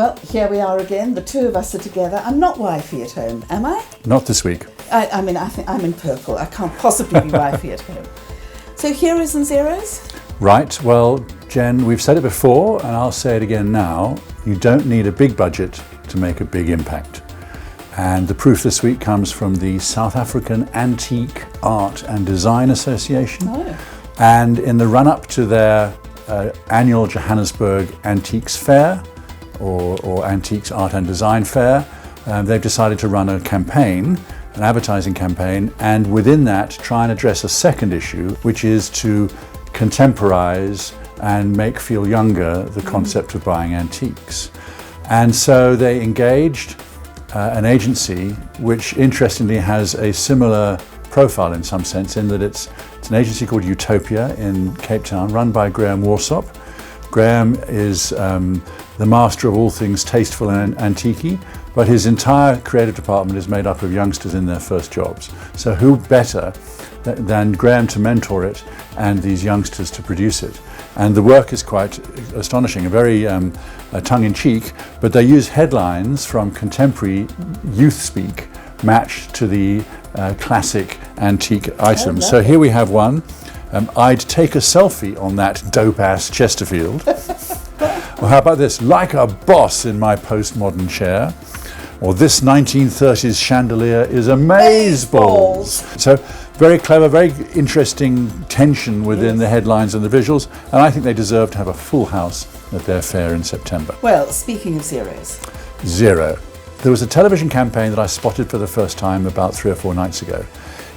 Well, here we are again. The two of us are together. I'm not wifey at home, am I? Not this week. I think I'm in purple. I can't possibly be wifey at home. So heroes and zeros? Right, well, Jen, we've said it before, and I'll say it again now. You don't need a big budget to make a big impact. And the proof this week comes from the South African Antique Art and Design Association. Oh. And in the run-up to their annual Johannesburg Antiques Fair, or Antiques Art and Design Fair, they've decided to run a campaign, an advertising campaign, and within that try and address a second issue, which is to contemporize and make feel younger the concept of buying antiques. And so they engaged an agency which interestingly has a similar profile in some sense, in that it's an agency called Utopia in Cape Town, run by Graham Warsop. Graham is the master of all things tasteful and antique, but his entire creative department is made up of youngsters in their first jobs. So who better than Graham to mentor it and these youngsters to produce it? And the work is quite astonishing, very tongue-in-cheek, but they use headlines from contemporary youth speak matched to the classic antique items. So here we have one. I'd take a selfie on that dope-ass Chesterfield. Or how about this? Like a boss in my postmodern chair. Or this 1930s chandelier is amazeballs. So very clever, very interesting tension within the headlines and the visuals, and I think they deserve to have a full house at their fair in September. Well, speaking of zeros. Zero. There was a television campaign that I spotted for the first time about 3 or 4 nights ago.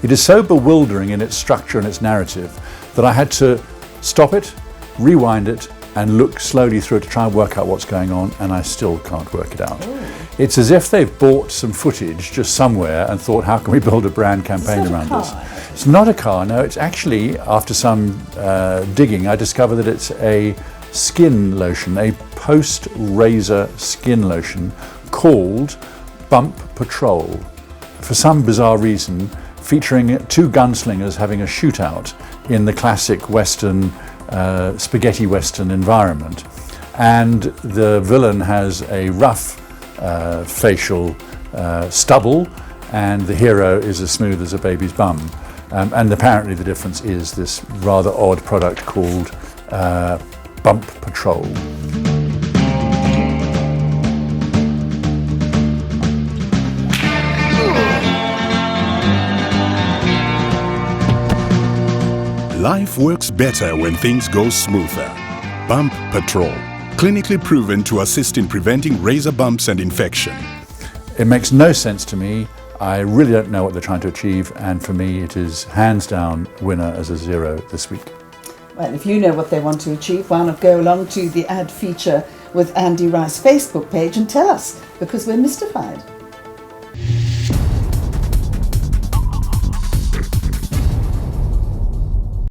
It is so bewildering in its structure and its narrative that I had to stop it, rewind it, and look slowly through it to try and work out what's going on, and I still can't work it out. Ooh. It's as if they've bought some footage just somewhere and thought, how can we build a brand campaign around this? It's not a car, no. It's actually, after some digging, I discovered that it's a skin lotion, a post-razor skin lotion called Bump Patrol. For some bizarre reason, featuring 2 gunslingers having a shootout in the classic Western, spaghetti Western environment. And the villain has a rough facial stubble, and the hero is as smooth as a baby's bum. And apparently the difference is this rather odd product called Bump Patrol. Life works better when things go smoother. Bump Patrol, clinically proven to assist in preventing razor bumps and infection. It makes no sense to me. I really don't know what they're trying to achieve, and for me it is hands down winner as a zero this week. Well, if you know what they want to achieve, why not go along to the ad feature with Andy Rice's Facebook page and tell us, because we're mystified.